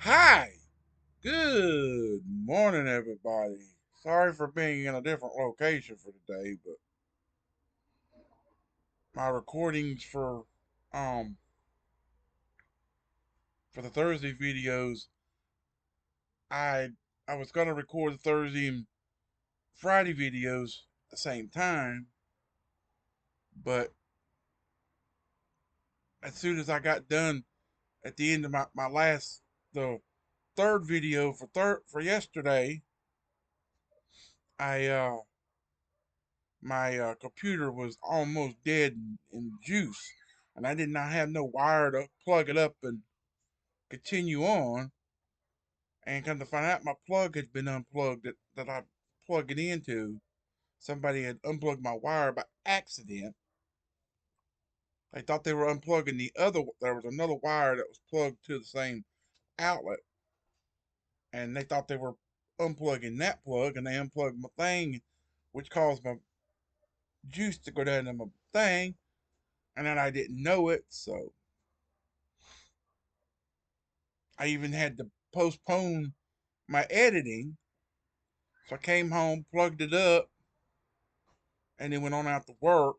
Hi, good morning, everybody. Sorry for being in a different location for today, but my recordings um for the Thursday videos, I I was gonna record the Thursday and Friday videos at the same time, but as soon as I got done at the end of the third video for yesterday, I my computer was almost dead in juice, and I did not have no wire to plug it up and continue on. And come to find out, my plug had been unplugged that I plugged it into. Somebody had unplugged my wire by accident. They thought they were unplugging the other. There was another wire that was plugged to the same outlet, and they thought they were unplugging that plug, and they unplugged my thing, which caused my juice to go down to my thing, and then I didn't know it, so I even had to postpone my editing. So I came home, plugged it up, and then went on out to work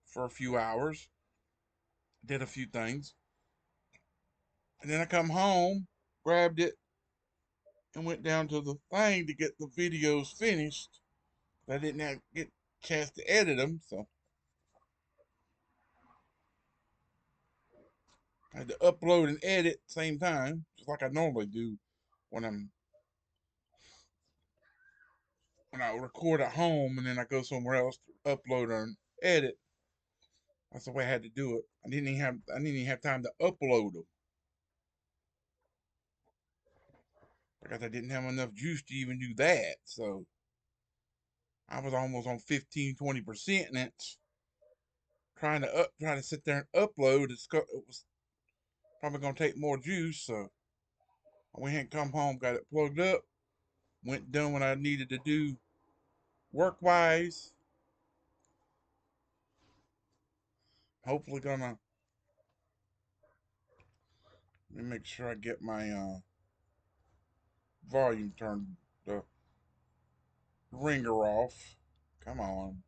for a few hours, did a few things. And then I come home, grabbed it, and went down to the thing to get the videos finished. I didn't get a chance to edit them, so I had to upload and edit at the same time, just like I normally do when I record at home and then I go somewhere else to upload and edit. That's the way I had to do it. I didn't even have time to upload them because I didn't have enough juice to even do that. So I was almost on 15-20% and it's trying to sit there and upload. It was probably gonna take more juice, so I went ahead and come home, got it plugged up, went done what I needed to do work wise. Hopefully gonna let me make sure I get my volume turned the ringer off. Come on.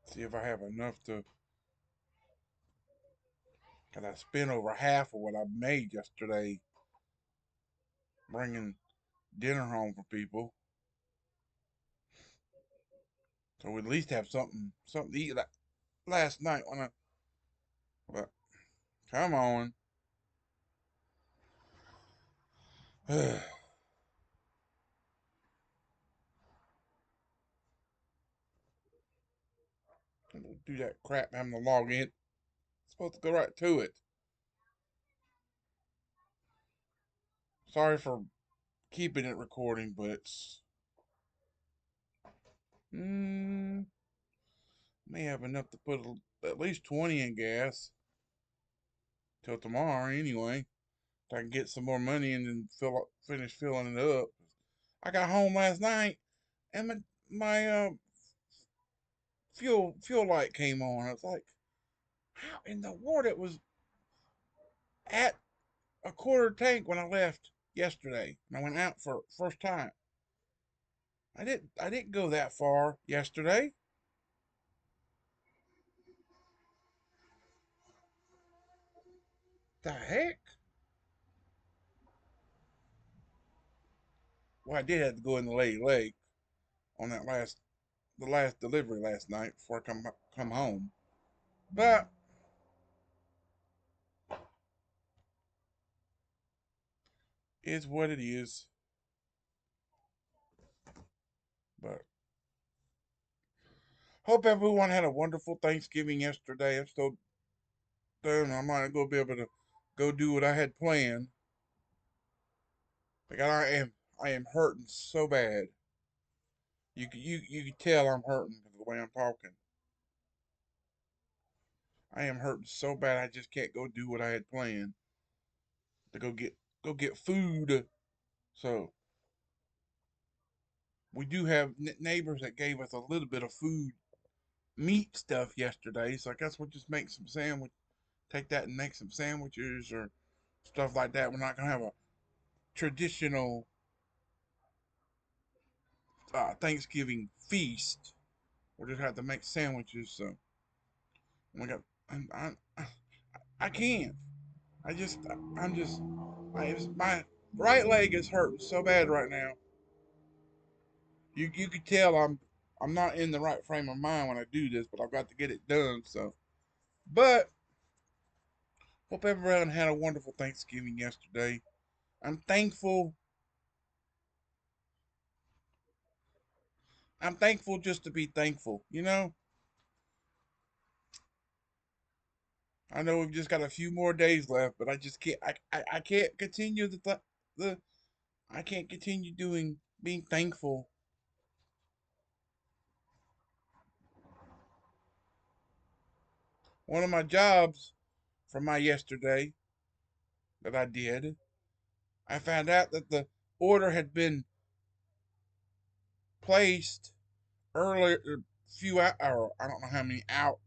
See if I have enough to. Cause I spent over half of what I made yesterday bringing dinner home for people. So we at least have something to eat. Like last night when I, but come on. Do that crap having to log in. It's supposed to go right to it. Sorry for keeping it recording, but it's mm, may have enough to put at least 20 in gas till tomorrow anyway. So I can get some more money and then finish filling it up. I got home last night and my fuel light came on. I was like, how in the world it was at a quarter tank when I left yesterday. And I went out for first time. I didn't go that far yesterday. The heck? Well, I did have to go in the lake on the last delivery last night before I come home. But it's what it is. But hope everyone had a wonderful Thanksgiving yesterday. I'm still done. I'm not gonna be able to go do what I had planned. Like I am hurting so bad. You can tell I'm hurting because of the way I'm talking. I am hurting so bad I just can't go do what I had planned to go get food. So we do have neighbors that gave us a little bit of food meat stuff yesterday, so I guess we'll just make some sandwich. Take that and make some sandwiches or stuff like that. We're not gonna have a traditional Thanksgiving feast. We'll just have to make sandwiches. So we got. I can't. I just. I'm just. My right leg is hurting so bad right now. You could tell I'm not in the right frame of mind when I do this, but I've got to get it done. So, but hope everyone had a wonderful Thanksgiving yesterday. I'm thankful. I'm thankful just to be thankful. I know we've just got a few more days left, but I just can't. I can't continue the. I can't continue doing being thankful. One of my jobs from my yesterday that I did, I found out that the order had been placed earlier, a few or I don't know how many out.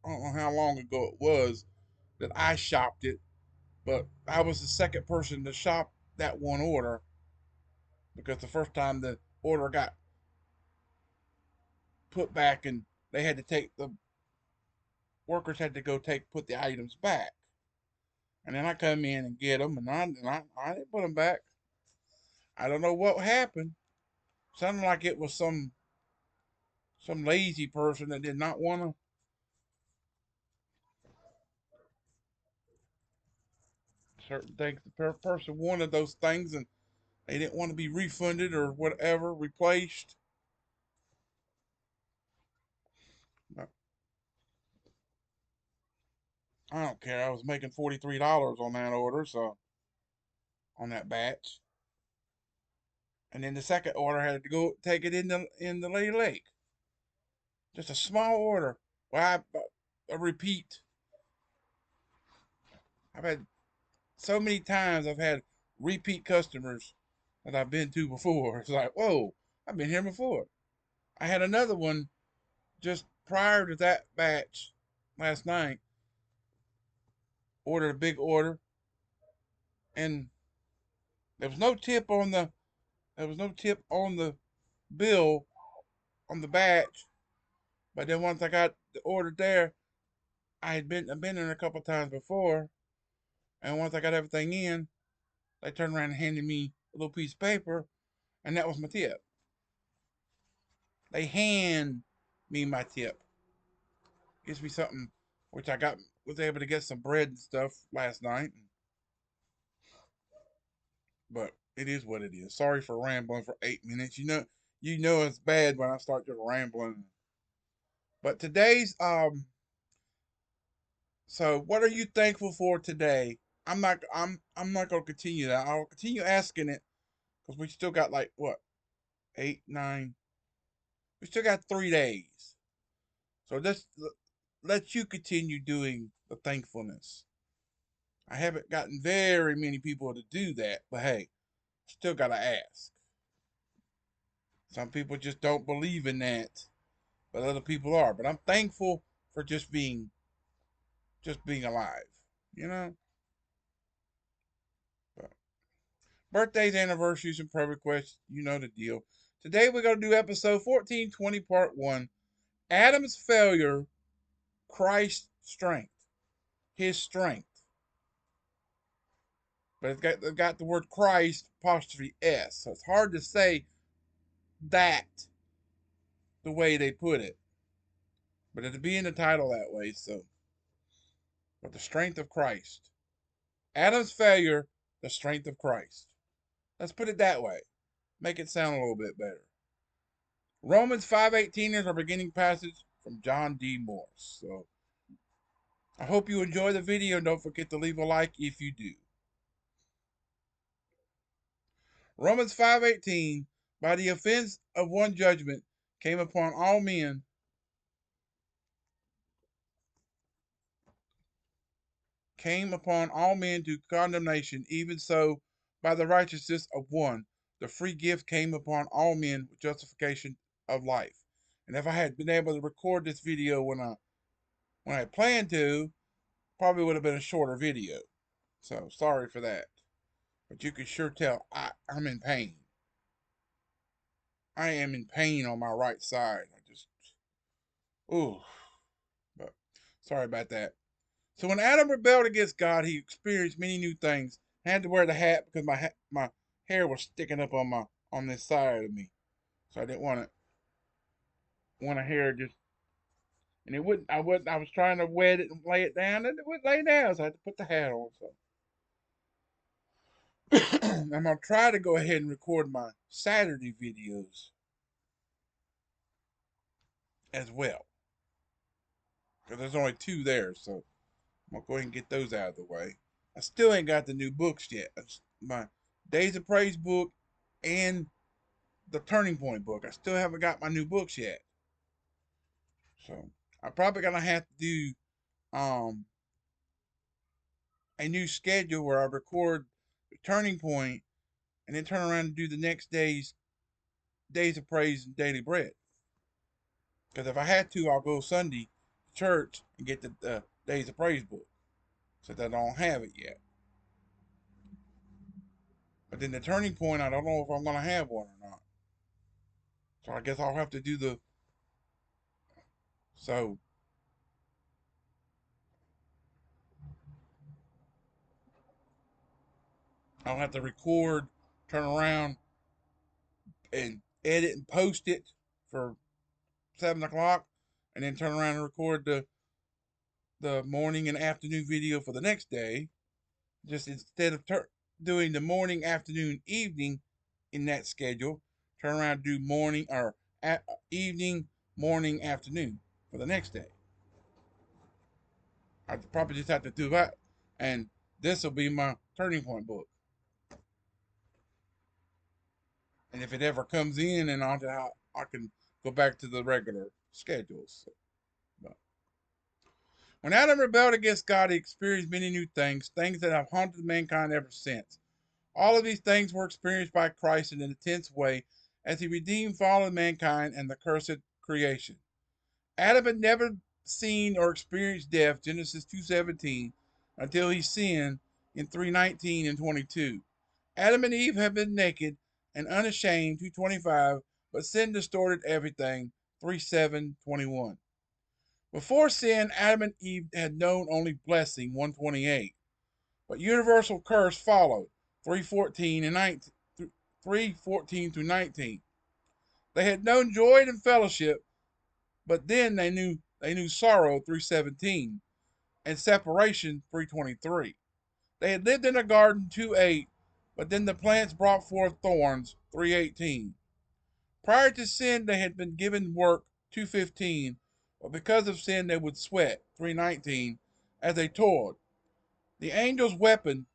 I don't know how long ago it was that I shopped it, but I was the second person to shop that one order because the first time the order got put back and they had to take the workers had to go put the items back. And then I come in and get them, and I didn't put them back. I don't know what happened. Sounded like it was some lazy person that did not want to certain things. The person wanted those things, and they didn't want to be refunded or whatever, replaced. I don't care. I was making $43 on that order, so on that batch. And then the second order had to go take it in the lake. Just a small order. Well, I repeat. I've had so many times I've had repeat customers that I've been to before. It's like, whoa, I've been here before. I had another one just prior to that batch last night. Ordered a big order, and there was no tip on the bill on the batch. But then once I got the order there, I've been in a couple times before, and once I got everything in, they turned around and handed me a little piece of paper, and that was my tip. They hand me my tip. Gives me something, which I was able to get some bread and stuff last night, but it is what it is. Sorry for rambling for 8 minutes. You know it's bad when I start just rambling. But today's so what are you thankful for today? I'm not gonna continue that. I'll continue asking it because we still got like what 8, 9. We still got 3 days. So let you continue doing the thankfulness. I haven't gotten very many people to do that, but hey, still gotta ask. Some people just don't believe in that, but other people are. But I'm thankful for just being alive. You know? But birthdays, anniversaries, and prayer requests, you know the deal. Today we're gonna do episode 1420, part 1. Adam's failure, Christ's strength. His strength. But it's got the word Christ apostrophe S. So it's hard to say that the way they put it. But it'll be in the title that way, so but the strength of Christ. Adam's failure, the strength of Christ. Let's put it that way. Make it sound a little bit better. Romans 5:18 is our beginning passage from John D. Morse. So I hope you enjoy the video and don't forget to leave a like if you do. Romans 5:18, by the offense of one judgment came upon all men to condemnation, even so by the righteousness of one the free gift came upon all men with justification of life. And if I had been able to record this video when I planned to, probably would have been a shorter video. So sorry for that. But you can sure tell I'm in pain. I am in pain on my right side. I just, ooh. But sorry about that. So when Adam rebelled against God, he experienced many new things. I had to wear the hat because my hair was sticking up on this side of me, so I didn't want a hair just and it wouldn't. I was trying to wet it and lay it down, and it wouldn't lay down, so I had to put the hat on. So I'm gonna try to go ahead and record my Saturday videos as well because there's only two there, so I'm gonna go ahead and get those out of the way. I still ain't got the new books yet. My Days of Praise book and the Turning Point book. I still haven't got my new books yet. So I'm probably gonna have to do um a new schedule where I record the Turning Point and then turn around and do the next day's Days of Praise and Daily Bread. Because if I had to, I'll go Sunday to church and get the Days of Praise book. Since I don't have it yet. But then the Turning Point, I don't know if I'm gonna have one or not. So I guess I'll have to do the so I'll have to record, turn around, and edit and post it for 7 o'clock, and then turn around and record the morning and afternoon video for the next day. Just instead of doing the morning, afternoon, evening in that schedule, turn around and do morning or evening, morning, afternoon for the next day. I probably just have to do that, and this will be my Turning Point book. And if it ever comes in, and I can go back to the regular schedules. But when Adam rebelled against God, he experienced many new things that have haunted mankind ever since. All of these things were experienced by Christ in an intense way as he redeemed fallen mankind and the cursed creation. Adam had never seen or experienced death, Genesis 2:17, until he sinned in 3:19 and 22. Adam and Eve had been naked and unashamed, 2:25, but sin distorted everything, 3:7-21. Before sin, Adam and Eve had known only blessing, 128. But universal curse followed, 3:14 and 19, 3:14 through 19. They had known joy and fellowship, but then they knew sorrow, 3:17, and separation, 3:23. They had lived in a garden, 2:8, but then the plants brought forth thorns, 3:18. Prior to sin, they had been given work, 2:15, but because of sin, they would sweat, 3:19, as they toiled. The angel's weapon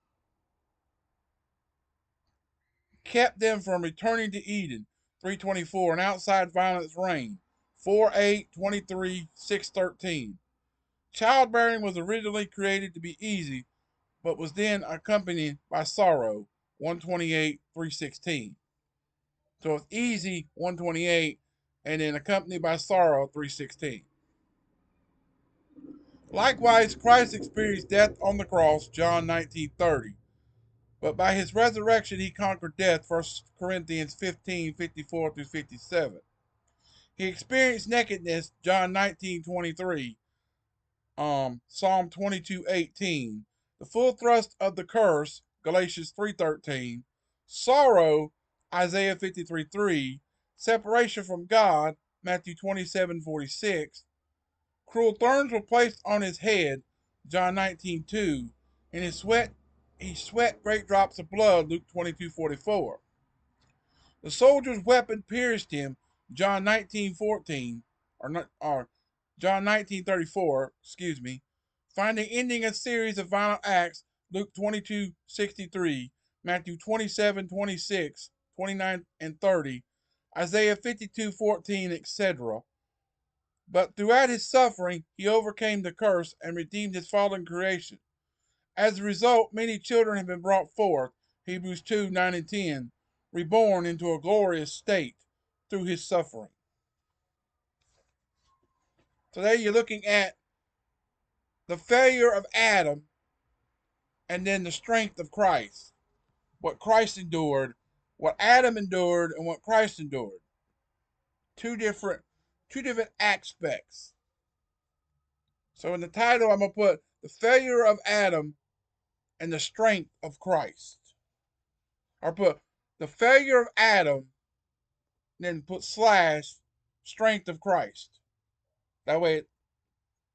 kept them from returning to Eden, 3:24, and outside violence reigned, 4:8, 23, 6:13. Childbearing was originally created to be easy, but was then accompanied by sorrow, 128, 3:16. So it's easy, 128, and then accompanied by sorrow, 3:16. Likewise, Christ experienced death on the cross, John 19:30. But by his resurrection he conquered death, 1 Corinthians 15:54 through 57. He experienced nakedness, John 19:23, Psalm 22:18, the full thrust of the curse, Galatians 3:13, sorrow, Isaiah 53:3, separation from God, Matthew 27:46, cruel thorns were placed on his head, John 19:2, and he sweat great drops of blood, Luke 22:44. The soldier's weapon pierced him, John 19:14, or John 19:34, excuse me, finding ending a series of violent acts, Luke 22:63, Matthew 27:26, 29 and 30, Isaiah 52:14, etc. But throughout his suffering, he overcame the curse and redeemed his fallen creation. As a result, many children have been brought forth, Hebrews 2:9 and 10, reborn into a glorious state through his suffering. Today you're looking at the failure of Adam and then the strength of Christ. What Christ endured, what Adam endured, and what Christ endured. Two different aspects. So in the title, I'm gonna put the failure of Adam and the strength of Christ. Or put the failure of Adam, then put slash strength of Christ. That way,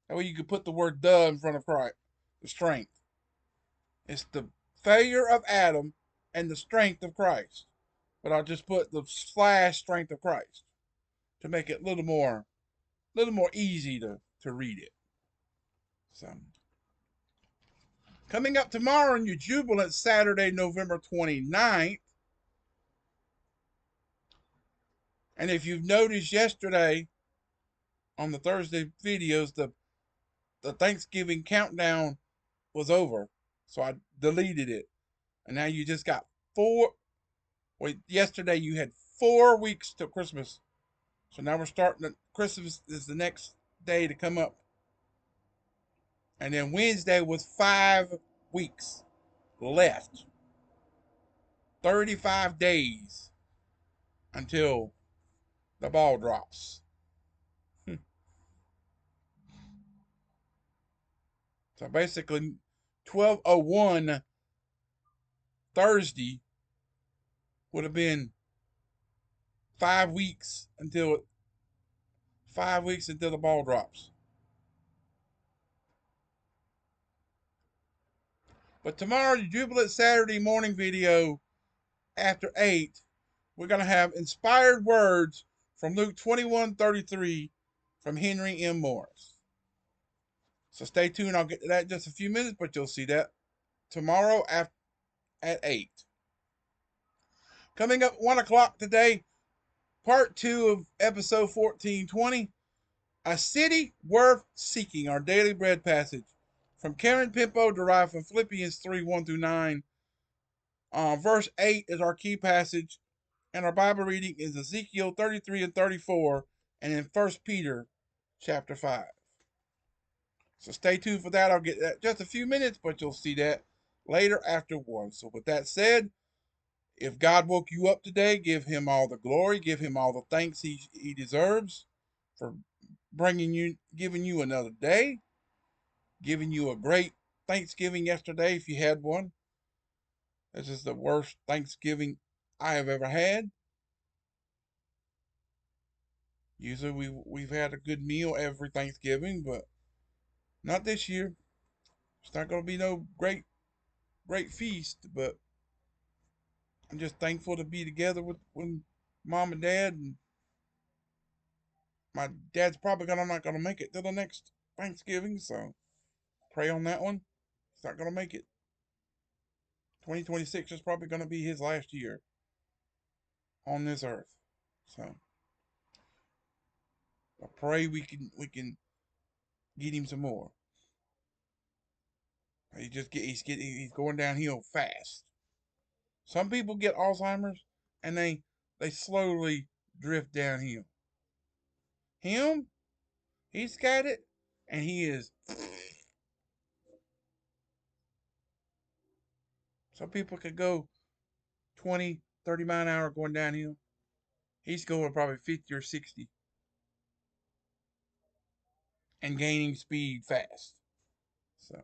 you can put the word "the" in front of Christ. The strength. It's the failure of Adam and the strength of Christ. But I'll just put the slash strength of Christ to make it a little more easy to read it. So coming up tomorrow on your Jubilant Saturday, November 29th. And if you've noticed yesterday on the Thursday videos, the Thanksgiving countdown was over. So I deleted it. And now you just got yesterday you had 4 weeks till Christmas. So now we're starting, Christmas is the next day to come up. And then Wednesday was 5 weeks left. 35 days until the ball drops. So basically 12:01 Thursday would have been 5 weeks until the ball drops. But tomorrow, the Jubilant Saturday morning video after 8, we're going to have inspired words from Luke 21:33 from Henry M. Morris. So stay tuned. I'll get to that in just a few minutes, but you'll see that tomorrow at 8. Coming up 1 o'clock today, part 2 of episode 1420, A City Worth Seeking, our daily bread passage from Karen Pimpo, derived from Philippians 3:1-9. Verse 8 is our key passage, and our Bible reading is Ezekiel 33 and 34, and in 1 Peter chapter 5. So stay tuned for that. I'll get that just a few minutes, but you'll see that later after 1. So with that said, if God woke you up today, give him all the glory, give him all the thanks he deserves for giving you another day, giving you a great Thanksgiving yesterday if you had one. This is the worst Thanksgiving I have ever had. Usually we've had a good meal every Thanksgiving, but not this year. It's not going to be no great feast, but I'm just thankful to be together with mom and dad. And my dad's probably not going to make it to the next Thanksgiving, so pray on that one. He's not going to make it. 2026 is probably going to be his last year on this earth. So I pray we can get him some more. He's going downhill fast. Some people get Alzheimer's and they slowly drift downhill. Him, he's got it, and he is. Some people could go 20, 30 mile an hour going downhill. He's going probably 50 or 60 and gaining speed fast. So,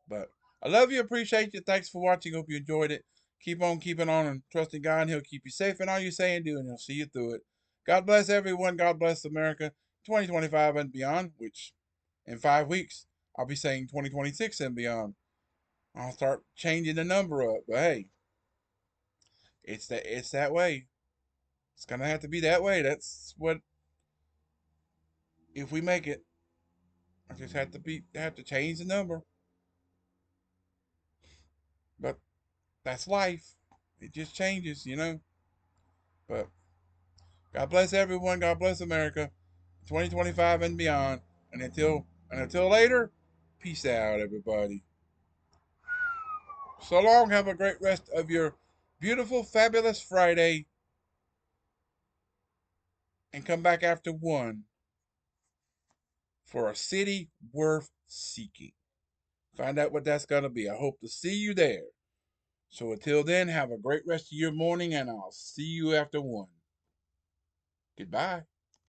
but I love you, appreciate you. Thanks for watching. Hope you enjoyed it. Keep on keeping on and trusting God, and he'll keep you safe in all you say and do, and he'll see you through it. God bless everyone. God bless America. 2025 and beyond, which in 5 weeks, I'll be saying 2026 and beyond. I'll start changing the number up. But hey, it's that way. It's gonna have to be that way. That's what, if we make it. I just have to change the number. But that's life. It just changes, you know. But God bless everyone. God bless America. 2025 and beyond. And until later, peace out, everybody. So long. Have a great rest of your beautiful, fabulous Friday. And come back after 1 for a city worth seeking. Find out what that's going to be. I hope to see you there. So until then, have a great rest of your morning, and I'll see you after 1. Goodbye.